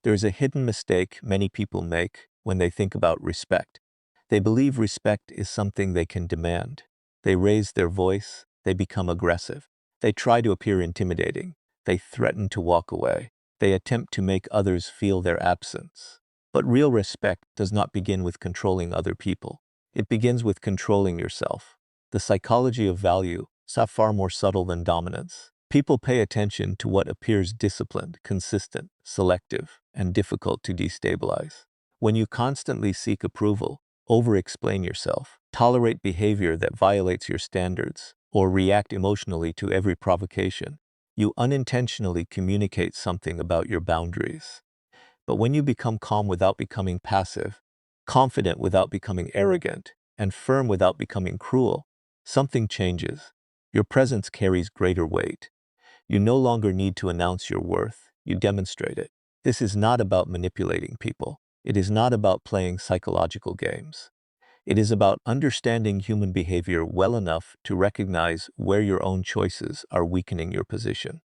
There is a hidden mistake many people make when they think about respect. They believe respect is something they can demand. They raise their voice, they become aggressive. They try to appear intimidating. They threaten to walk away. They attempt to make others feel their absence. But real respect does not begin with controlling other people. It begins with controlling yourself. The psychology of value is far more subtle than dominance. People pay attention to what appears disciplined, consistent, selective, and difficult to destabilize. When you constantly seek approval, over-explain yourself, tolerate behavior that violates your standards, or react emotionally to every provocation, you unintentionally communicate something about your boundaries. But when you become calm without becoming passive, confident without becoming arrogant, and firm without becoming cruel, something changes. Your presence carries greater weight. You no longer need to announce your worth, you demonstrate it. This is not about manipulating people. It is not about playing psychological games. It is about understanding human behavior well enough to recognize where your own choices are weakening your position.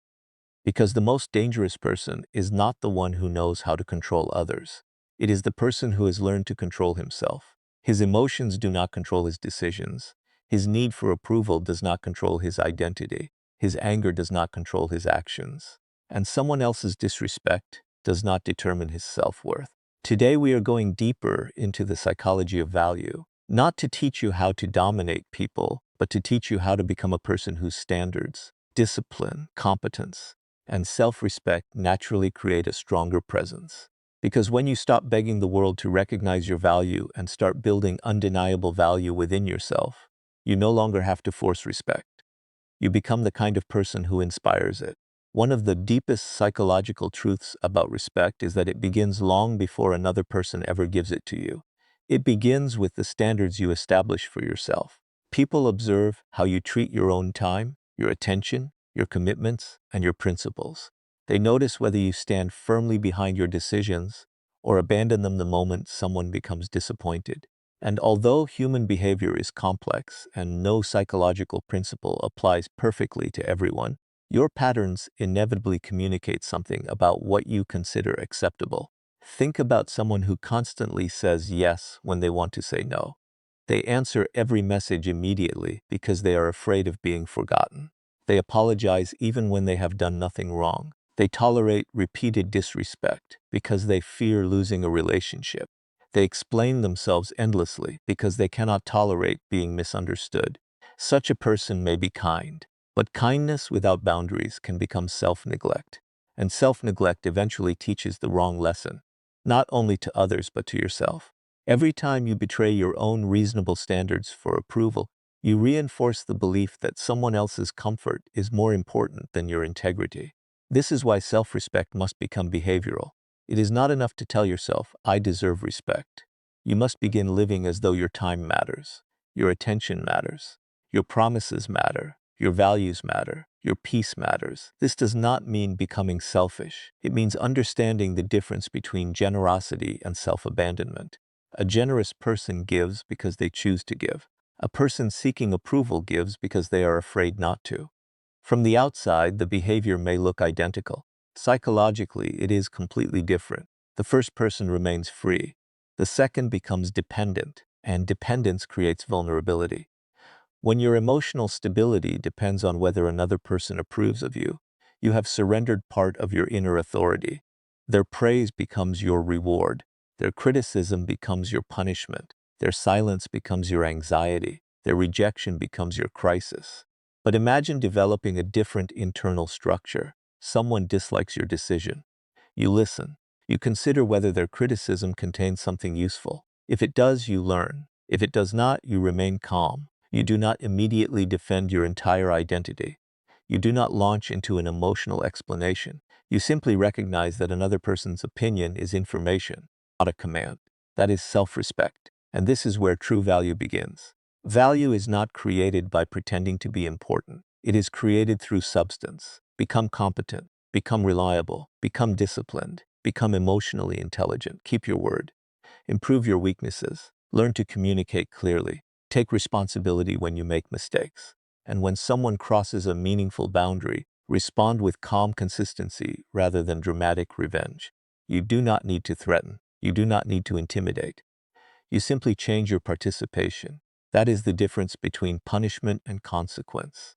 Because the most dangerous person is not the one who knows how to control others. It is the person who has learned to control himself. His emotions do not control his decisions. His need for approval does not control his identity. His anger does not control his actions. And someone else's disrespect does not determine his self-worth. Today we are going deeper into the psychology of value, not to teach you how to dominate people, but to teach you how to become a person whose standards, discipline, competence, and self-respect naturally create a stronger presence. Because when you stop begging the world to recognize your value and start building undeniable value within yourself, you no longer have to force respect. You become the kind of person who inspires it. One of the deepest psychological truths about respect is that it begins long before another person ever gives it to you. It begins with the standards you establish for yourself. People observe how you treat your own time, your attention, your commitments, and your principles. They notice whether you stand firmly behind your decisions or abandon them the moment someone becomes disappointed. And although human behavior is complex and no psychological principle applies perfectly to everyone, your patterns inevitably communicate something about what you consider acceptable. Think about someone who constantly says yes when they want to say no. They answer every message immediately because they are afraid of being forgotten. They apologize even when they have done nothing wrong. They tolerate repeated disrespect because they fear losing a relationship. They explain themselves endlessly because they cannot tolerate being misunderstood. Such a person may be kind, but kindness without boundaries can become self-neglect. And self-neglect eventually teaches the wrong lesson, not only to others but to yourself. Every time you betray your own reasonable standards for approval, you reinforce the belief that someone else's comfort is more important than your integrity. This is why self-respect must become behavioral. It is not enough to tell yourself, I deserve respect. You must begin living as though your time matters, your attention matters, your promises matter, your values matter, your peace matters. This does not mean becoming selfish. It means understanding the difference between generosity and self-abandonment. A generous person gives because they choose to give. A person seeking approval gives because they are afraid not to. From the outside, the behavior may look identical. Psychologically, it is completely different. The first person remains free. The second becomes dependent, and dependence creates vulnerability. When your emotional stability depends on whether another person approves of you, you have surrendered part of your inner authority. Their praise becomes your reward. Their criticism becomes your punishment. Their silence becomes your anxiety. Their rejection becomes your crisis. But imagine developing a different internal structure. Someone dislikes your decision. You listen. You consider whether their criticism contains something useful. If it does, you learn. If it does not, you remain calm. You do not immediately defend your entire identity. You do not launch into an emotional explanation. You simply recognize that another person's opinion is information, not a command. That is self-respect. And this is where true value begins. Value is not created by pretending to be important. It is created through substance. Become competent. Become reliable. Become disciplined. Become emotionally intelligent. Keep your word. Improve your weaknesses. Learn to communicate clearly. Take responsibility when you make mistakes. And when someone crosses a meaningful boundary, respond with calm consistency rather than dramatic revenge. You do not need to threaten. You do not need to intimidate. You simply change your participation. That is the difference between punishment and consequence.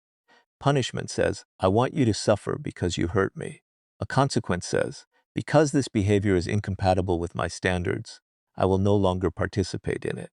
Punishment says, I want you to suffer because you hurt me. A consequence says, because this behavior is incompatible with my standards, I will no longer participate in it.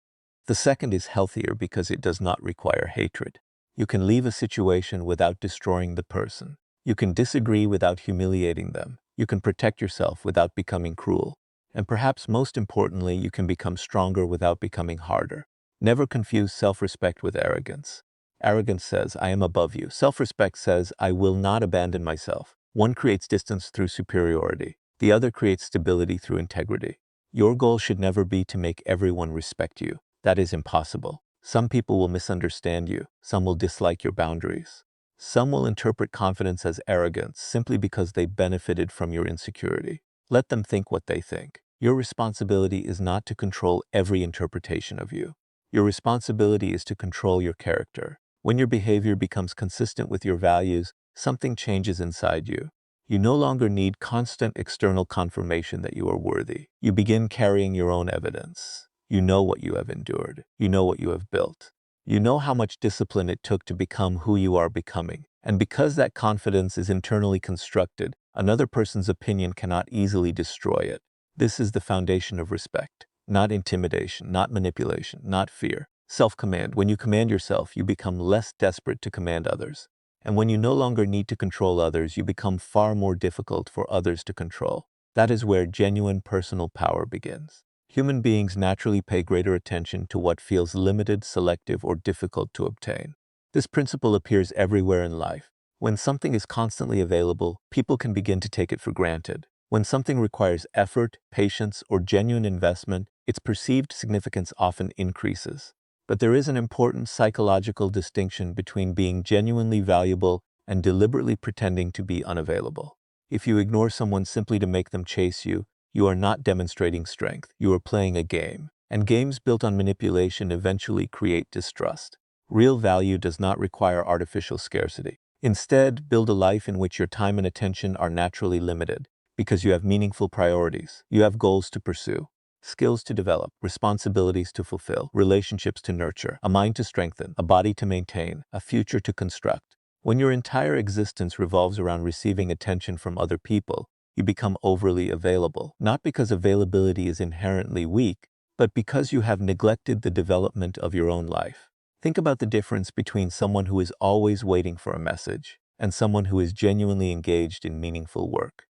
The second is healthier because it does not require hatred. You can leave a situation without destroying the person. You can disagree without humiliating them. You can protect yourself without becoming cruel. And perhaps most importantly, you can become stronger without becoming harder. Never confuse self-respect with arrogance. Arrogance says, I am above you. Self-respect says, I will not abandon myself. One creates distance through superiority. The other creates stability through integrity. Your goal should never be to make everyone respect you. That is impossible. Some people will misunderstand you. Some will dislike your boundaries. Some will interpret confidence as arrogance simply because they benefited from your insecurity. Let them think what they think. Your responsibility is not to control every interpretation of you. Your responsibility is to control your character. When your behavior becomes consistent with your values, something changes inside you. You no longer need constant external confirmation that you are worthy. You begin carrying your own evidence. You know what you have endured. You know what you have built. You know how much discipline it took to become who you are becoming. And because that confidence is internally constructed, another person's opinion cannot easily destroy it. This is the foundation of respect. Not intimidation, not manipulation, not fear. Self-command. When you command yourself, you become less desperate to command others. And when you no longer need to control others, you become far more difficult for others to control. That is where genuine personal power begins. Human beings naturally pay greater attention to what feels limited, selective, or difficult to obtain. This principle appears everywhere in life. When something is constantly available, people can begin to take it for granted. When something requires effort, patience, or genuine investment, its perceived significance often increases. But there is an important psychological distinction between being genuinely valuable and deliberately pretending to be unavailable. If you ignore someone simply to make them chase you, you are not demonstrating strength. You are playing a game. And games built on manipulation eventually create distrust. Real value does not require artificial scarcity. Instead, build a life in which your time and attention are naturally limited, because you have meaningful priorities. You have goals to pursue, skills to develop, responsibilities to fulfill, relationships to nurture, a mind to strengthen, a body to maintain, a future to construct. When your entire existence revolves around receiving attention from other people, you become overly available, not because availability is inherently weak, but because you have neglected the development of your own life. Think about the difference between someone who is always waiting for a message and someone who is genuinely engaged in meaningful work.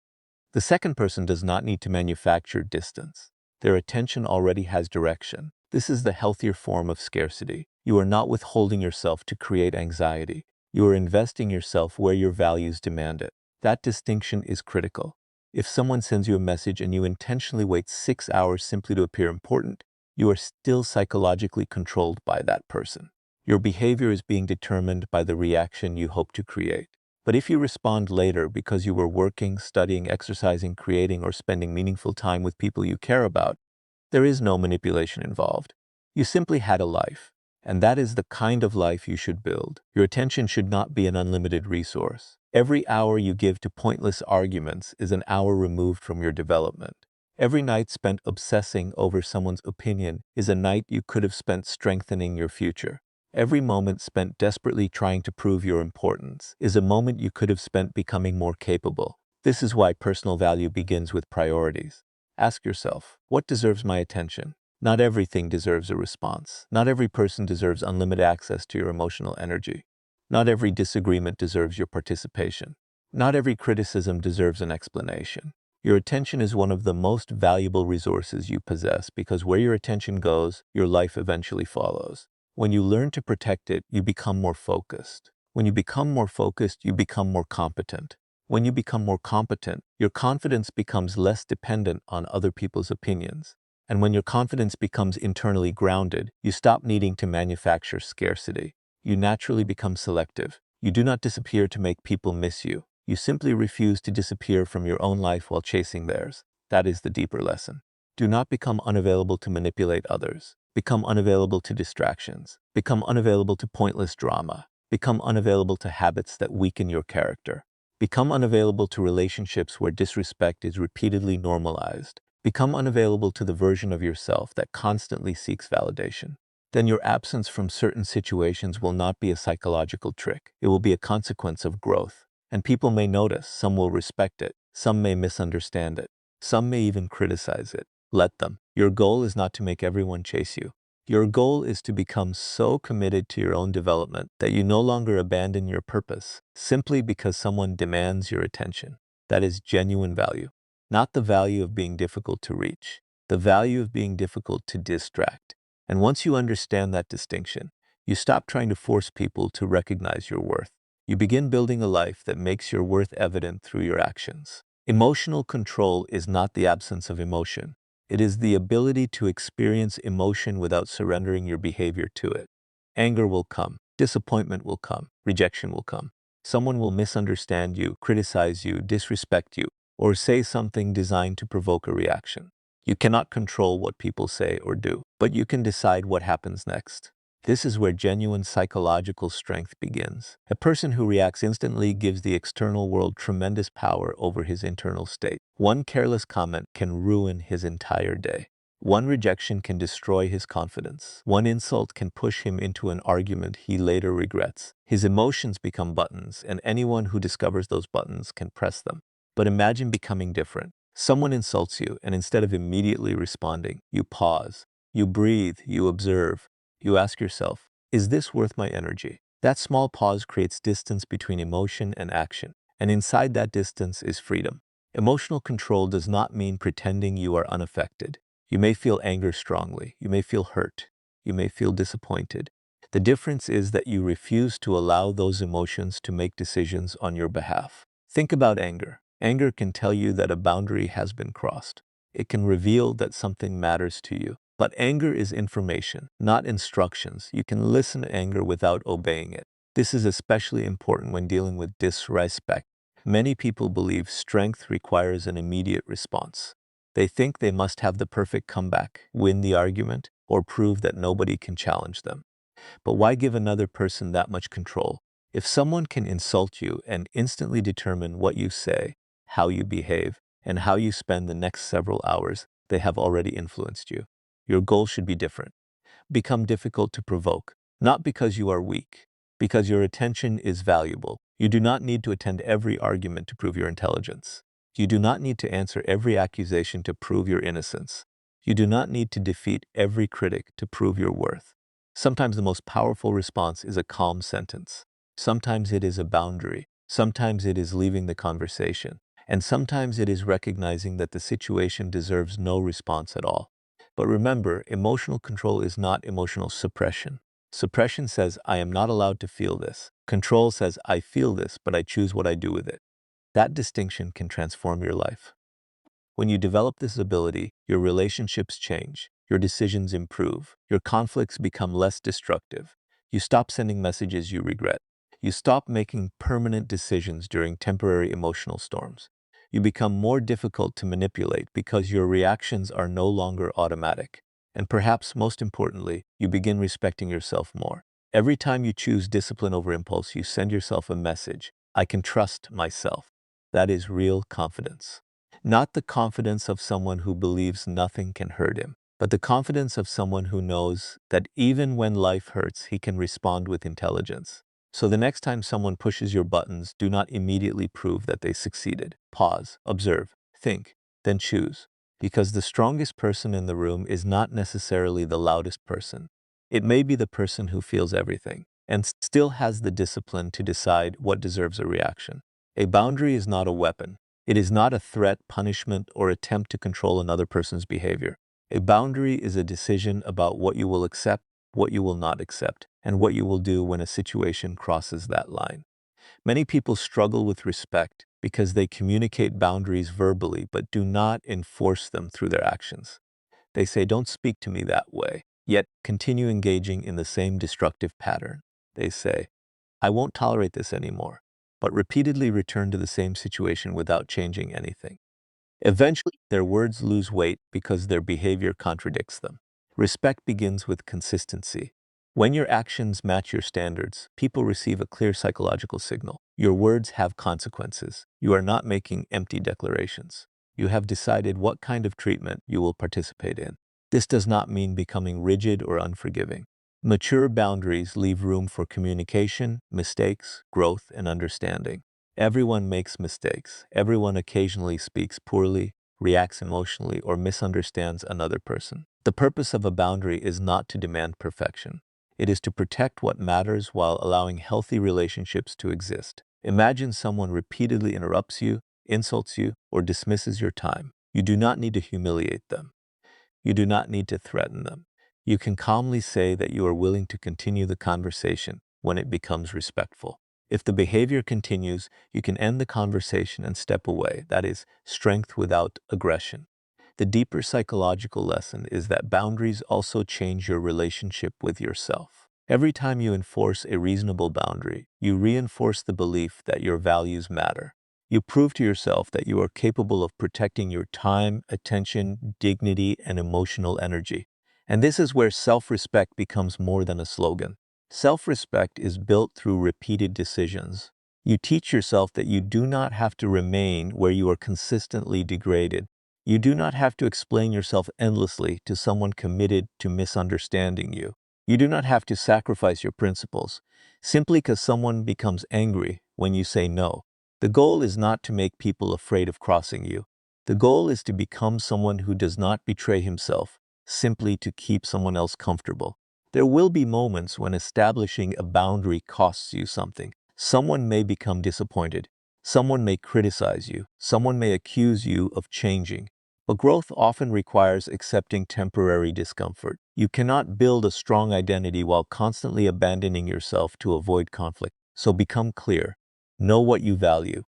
The second person does not need to manufacture distance. Their attention already has direction. This is the healthier form of scarcity. You are not withholding yourself to create anxiety. You are investing yourself where your values demand it. That distinction is critical. If someone sends you a message and you intentionally wait 6 hours simply to appear important, you are still psychologically controlled by that person. Your behavior is being determined by the reaction you hope to create. But if you respond later because you were working, studying, exercising, creating, or spending meaningful time with people you care about, there is no manipulation involved. You simply had a life, and that is the kind of life you should build. Your attention should not be an unlimited resource. Every hour you give to pointless arguments is an hour removed from your development. Every night spent obsessing over someone's opinion is a night you could have spent strengthening your future. Every moment spent desperately trying to prove your importance is a moment you could have spent becoming more capable. This is why personal value begins with priorities. Ask yourself, what deserves my attention? Not everything deserves a response. Not every person deserves unlimited access to your emotional energy. Not every disagreement deserves your participation. Not every criticism deserves an explanation. Your attention is one of the most valuable resources you possess because where your attention goes, your life eventually follows. When you learn to protect it, you become more focused. When you become more focused, you become more competent. When you become more competent, your confidence becomes less dependent on other people's opinions. And when your confidence becomes internally grounded, you stop needing to manufacture scarcity. You naturally become selective. You do not disappear to make people miss you. You simply refuse to disappear from your own life while chasing theirs. That is the deeper lesson. Do not become unavailable to manipulate others. Become unavailable to distractions. Become unavailable to pointless drama. Become unavailable to habits that weaken your character. Become unavailable to relationships where disrespect is repeatedly normalized. Become unavailable to the version of yourself that constantly seeks validation. Then your absence from certain situations will not be a psychological trick. It will be a consequence of growth. And people may notice, some will respect it, some may misunderstand it, some may even criticize it. Let them. Your goal is not to make everyone chase you. Your goal is to become so committed to your own development that you no longer abandon your purpose simply because someone demands your attention. That is genuine value, not the value of being difficult to reach, the value of being difficult to distract. And once you understand that distinction, you stop trying to force people to recognize your worth. You begin building a life that makes your worth evident through your actions. Emotional control is not the absence of emotion. It is the ability to experience emotion without surrendering your behavior to it. Anger will come, disappointment will come, rejection will come. Someone will misunderstand you, criticize you, disrespect you, or say something designed to provoke a reaction. You cannot control what people say or do, but you can decide what happens next. This is where genuine psychological strength begins. A person who reacts instantly gives the external world tremendous power over his internal state. One careless comment can ruin his entire day. One rejection can destroy his confidence. One insult can push him into an argument he later regrets. His emotions become buttons, and anyone who discovers those buttons can press them. But imagine becoming different. Someone insults you, and instead of immediately responding, you pause, you breathe, you observe. You ask yourself, is this worth my energy? That small pause creates distance between emotion and action, and inside that distance is freedom. Emotional control does not mean pretending you are unaffected. You may feel anger strongly, you may feel hurt, you may feel disappointed. The difference is that you refuse to allow those emotions to make decisions on your behalf. Think about anger. Anger can tell you that a boundary has been crossed. It can reveal that something matters to you. But anger is information, not instructions. You can listen to anger without obeying it. This is especially important when dealing with disrespect. Many people believe strength requires an immediate response. They think they must have the perfect comeback, win the argument, or prove that nobody can challenge them. But why give another person that much control? If someone can insult you and instantly determine what you say, how you behave, and how you spend the next several hours, they have already influenced you. Your goal should be different. Become difficult to provoke, not because you are weak, because your attention is valuable. You do not need to attend every argument to prove your intelligence. You do not need to answer every accusation to prove your innocence. You do not need to defeat every critic to prove your worth. Sometimes the most powerful response is a calm sentence. Sometimes it is a boundary. Sometimes it is leaving the conversation. And sometimes it is recognizing that the situation deserves no response at all. But remember, emotional control is not emotional suppression. Suppression says, I am not allowed to feel this. Control says, I feel this, but I choose what I do with it. That distinction can transform your life. When you develop this ability, your relationships change, your decisions improve, your conflicts become less destructive. You stop sending messages you regret. You stop making permanent decisions during temporary emotional storms. You become more difficult to manipulate because your reactions are no longer automatic. And perhaps most importantly, you begin respecting yourself more. Every time you choose discipline over impulse, you send yourself a message. I can trust myself. That is real confidence. Not the confidence of someone who believes nothing can hurt him, but the confidence of someone who knows that even when life hurts, he can respond with intelligence. So the next time someone pushes your buttons, do not immediately prove that they succeeded. Pause, observe, think, then choose. Because the strongest person in the room is not necessarily the loudest person. It may be the person who feels everything and still has the discipline to decide what deserves a reaction. A boundary is not a weapon. It is not a threat, punishment, or attempt to control another person's behavior. A boundary is a decision about what you will accept, what you will not accept, and what you will do when a situation crosses that line. Many people struggle with respect because they communicate boundaries verbally but do not enforce them through their actions. They say, don't speak to me that way, yet continue engaging in the same destructive pattern. They say, I won't tolerate this anymore, but repeatedly return to the same situation without changing anything. Eventually, their words lose weight because their behavior contradicts them. Respect begins with consistency. When your actions match your standards, people receive a clear psychological signal. Your words have consequences. You are not making empty declarations. You have decided what kind of treatment you will participate in. This does not mean becoming rigid or unforgiving. Mature boundaries leave room for communication, mistakes, growth, and understanding. Everyone makes mistakes. Everyone occasionally speaks poorly, reacts emotionally, or misunderstands another person. The purpose of a boundary is not to demand perfection. It is to protect what matters while allowing healthy relationships to exist. Imagine someone repeatedly interrupts you, insults you, or dismisses your time. You do not need to humiliate them. You do not need to threaten them. You can calmly say that you are willing to continue the conversation when it becomes respectful. If the behavior continues, you can end the conversation and step away. That is strength without aggression. The deeper psychological lesson is that boundaries also change your relationship with yourself. Every time you enforce a reasonable boundary, you reinforce the belief that your values matter. You prove to yourself that you are capable of protecting your time, attention, dignity, and emotional energy. And this is where self-respect becomes more than a slogan. Self-respect is built through repeated decisions. You teach yourself that you do not have to remain where you are consistently degraded. You do not have to explain yourself endlessly to someone committed to misunderstanding you. You do not have to sacrifice your principles simply because someone becomes angry when you say no. The goal is not to make people afraid of crossing you. The goal is to become someone who does not betray himself simply to keep someone else comfortable. There will be moments when establishing a boundary costs you something. Someone may become disappointed. Someone may criticize you. Someone may accuse you of changing. But growth often requires accepting temporary discomfort. You cannot build a strong identity while constantly abandoning yourself to avoid conflict. So become clear. Know what you value.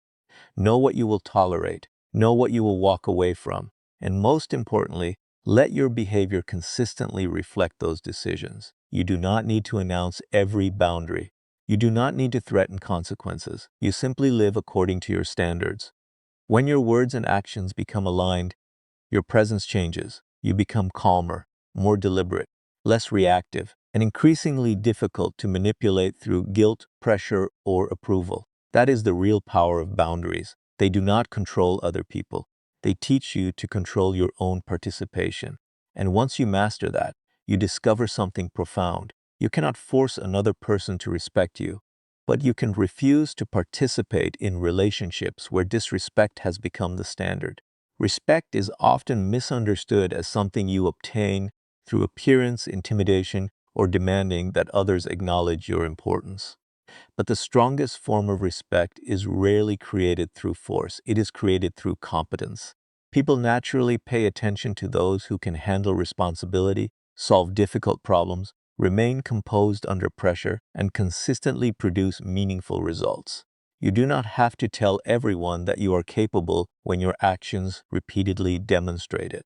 Know what you will tolerate. Know what you will walk away from. And most importantly, let your behavior consistently reflect those decisions. You do not need to announce every boundary. You do not need to threaten consequences. You simply live according to your standards. When your words and actions become aligned, your presence changes. You become calmer, more deliberate, less reactive, and increasingly difficult to manipulate through guilt, pressure, or approval. That is the real power of boundaries. They do not control other people. They teach you to control your own participation. And once you master that, you discover something profound. You cannot force another person to respect you, but you can refuse to participate in relationships where disrespect has become the standard. Respect is often misunderstood as something you obtain through appearance, intimidation, or demanding that others acknowledge your importance. But the strongest form of respect is rarely created through force. It is created through competence. People naturally pay attention to those who can handle responsibility, solve difficult problems, remain composed under pressure, and consistently produce meaningful results. You do not have to tell everyone that you are capable when your actions repeatedly demonstrate it.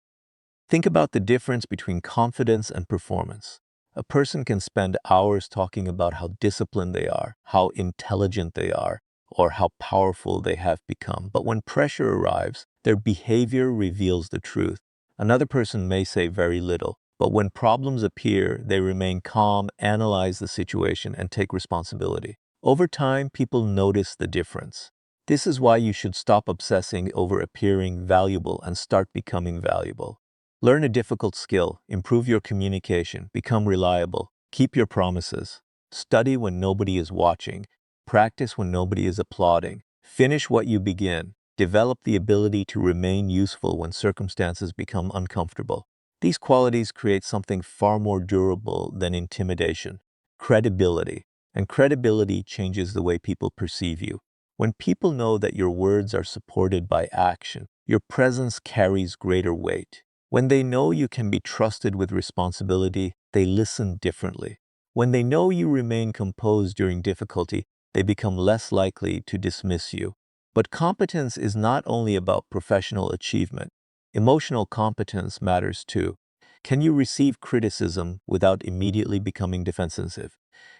Think about the difference between confidence and performance. A person can spend hours talking about how disciplined they are, how intelligent they are, or how powerful they have become. But when pressure arrives, their behavior reveals the truth. Another person may say very little, but when problems appear, they remain calm, analyze the situation, and take responsibility. Over time, people notice the difference. This is why you should stop obsessing over appearing valuable and start becoming valuable. Learn a difficult skill, improve your communication, become reliable, keep your promises. Study when nobody is watching, practice when nobody is applauding. Finish what you begin. Develop the ability to remain useful when circumstances become uncomfortable. These qualities create something far more durable than intimidation: credibility. And credibility changes the way people perceive you. When people know that your words are supported by action, your presence carries greater weight. When they know you can be trusted with responsibility, they listen differently. When they know you remain composed during difficulty, they become less likely to dismiss you. But competence is not only about professional achievement. Emotional competence matters too. Can you receive criticism without immediately becoming defensive?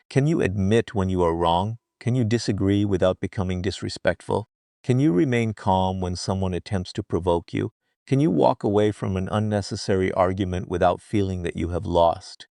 Can you admit when you are wrong? Can you disagree without becoming disrespectful? Can you remain calm when someone attempts to provoke you? Can you walk away from an unnecessary argument without feeling that you have lost?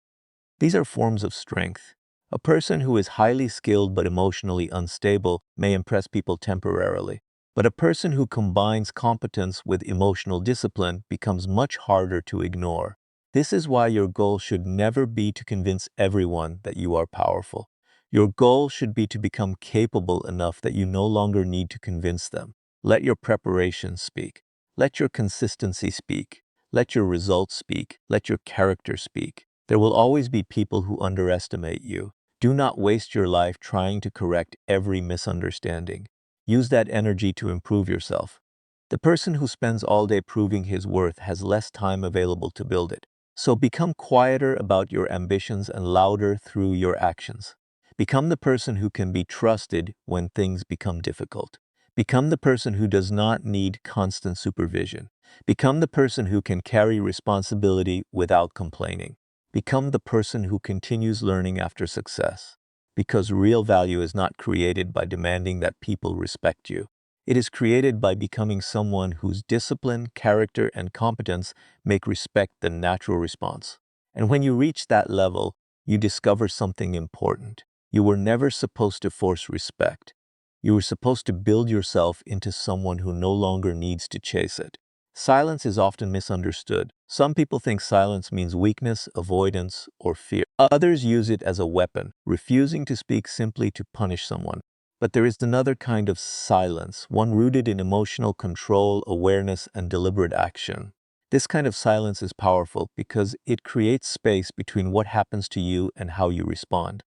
These are forms of strength. A person who is highly skilled but emotionally unstable may impress people temporarily. But a person who combines competence with emotional discipline becomes much harder to ignore. This is why your goal should never be to convince everyone that you are powerful. Your goal should be to become capable enough that you no longer need to convince them. Let your preparation speak. Let your consistency speak. Let your results speak. Let your character speak. There will always be people who underestimate you. Do not waste your life trying to correct every misunderstanding. Use that energy to improve yourself. The person who spends all day proving his worth has less time available to build it. So become quieter about your ambitions and louder through your actions. Become the person who can be trusted when things become difficult. Become the person who does not need constant supervision. Become the person who can carry responsibility without complaining. Become the person who continues learning after success. Because real value is not created by demanding that people respect you. It is created by becoming someone whose discipline, character, and competence make respect the natural response. And when you reach that level, you discover something important. You were never supposed to force respect. You were supposed to build yourself into someone who no longer needs to chase it. Silence is often misunderstood. Some people think silence means weakness, avoidance, or fear. Others use it as a weapon, refusing to speak simply to punish someone. But there is another kind of silence, one rooted in emotional control, awareness, and deliberate action. This kind of silence is powerful because it creates space between what happens to you and how you respond.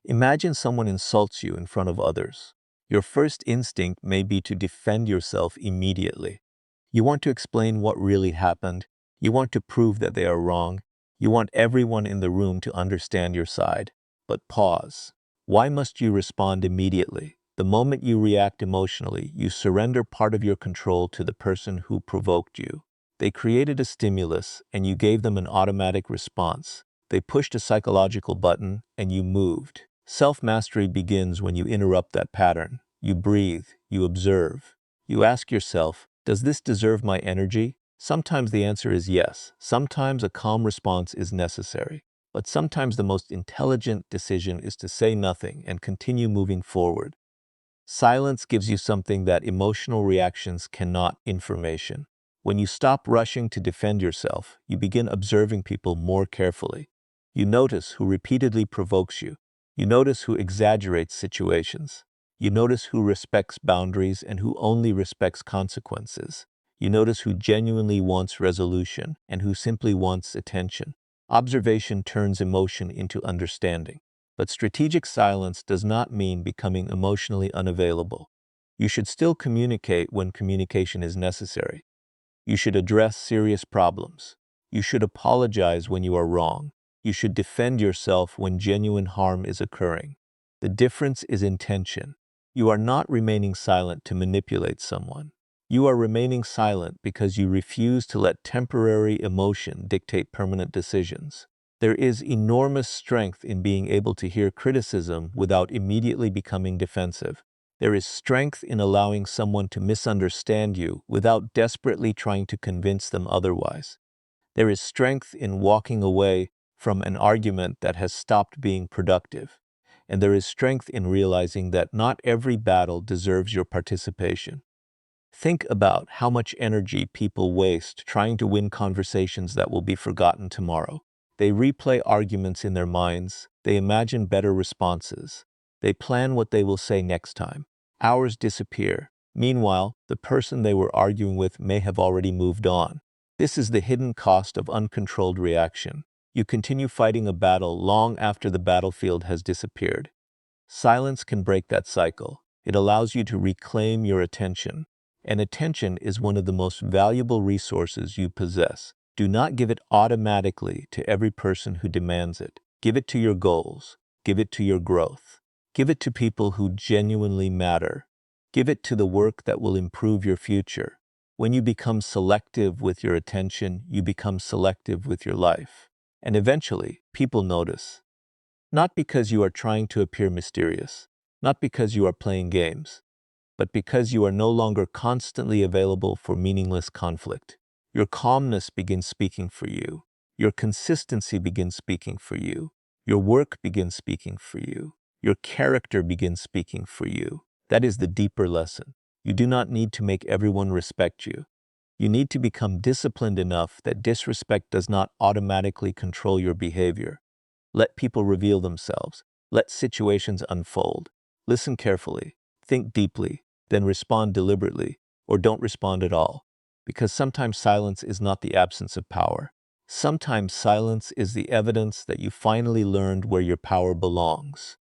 Imagine someone insults you in front of others. Your first instinct may be to defend yourself immediately. You want to explain what really happened. You want to prove that they are wrong. You want everyone in the room to understand your side. But pause. Why must you respond immediately? The moment you react emotionally, you surrender part of your control to the person who provoked you. They created a stimulus, and you gave them an automatic response. They pushed a psychological button, and you moved. Self-mastery begins when you interrupt that pattern. You breathe, you observe. You ask yourself, does this deserve my energy? Sometimes the answer is yes. Sometimes a calm response is necessary. But sometimes the most intelligent decision is to say nothing and continue moving forward. Silence gives you something that emotional reactions cannot: information. When you stop rushing to defend yourself, you begin observing people more carefully. You notice who repeatedly provokes you. You notice who exaggerates situations. You notice who respects boundaries and who only respects consequences. You notice who genuinely wants resolution and who simply wants attention. Observation turns emotion into understanding. But strategic silence does not mean becoming emotionally unavailable. You should still communicate when communication is necessary. You should address serious problems. You should apologize when you are wrong. You should defend yourself when genuine harm is occurring. The difference is intention. You are not remaining silent to manipulate someone. You are remaining silent because you refuse to let temporary emotion dictate permanent decisions. There is enormous strength in being able to hear criticism without immediately becoming defensive. There is strength in allowing someone to misunderstand you without desperately trying to convince them otherwise. There is strength in walking away from an argument that has stopped being productive. And there is strength in realizing that not every battle deserves your participation. Think about how much energy people waste trying to win conversations that will be forgotten tomorrow. They replay arguments in their minds. They imagine better responses. They plan what they will say next time. Hours disappear. Meanwhile, the person they were arguing with may have already moved on. This is the hidden cost of uncontrolled reaction. You continue fighting a battle long after the battlefield has disappeared. Silence can break that cycle. It allows you to reclaim your attention. And attention is one of the most valuable resources you possess. Do not give it automatically to every person who demands it. Give it to your goals. Give it to your growth. Give it to people who genuinely matter. Give it to the work that will improve your future. When you become selective with your attention, you become selective with your life. And eventually, people notice. Not because you are trying to appear mysterious, not because you are playing games, but because you are no longer constantly available for meaningless conflict. Your calmness begins speaking for you. Your consistency begins speaking for you. Your work begins speaking for you. Your character begins speaking for you. That is the deeper lesson. You do not need to make everyone respect you. You need to become disciplined enough that disrespect does not automatically control your behavior. Let people reveal themselves. Let situations unfold. Listen carefully. Think deeply. Then respond deliberately, or don't respond at all. Because sometimes silence is not the absence of power. Sometimes silence is the evidence that you finally learned where your power belongs.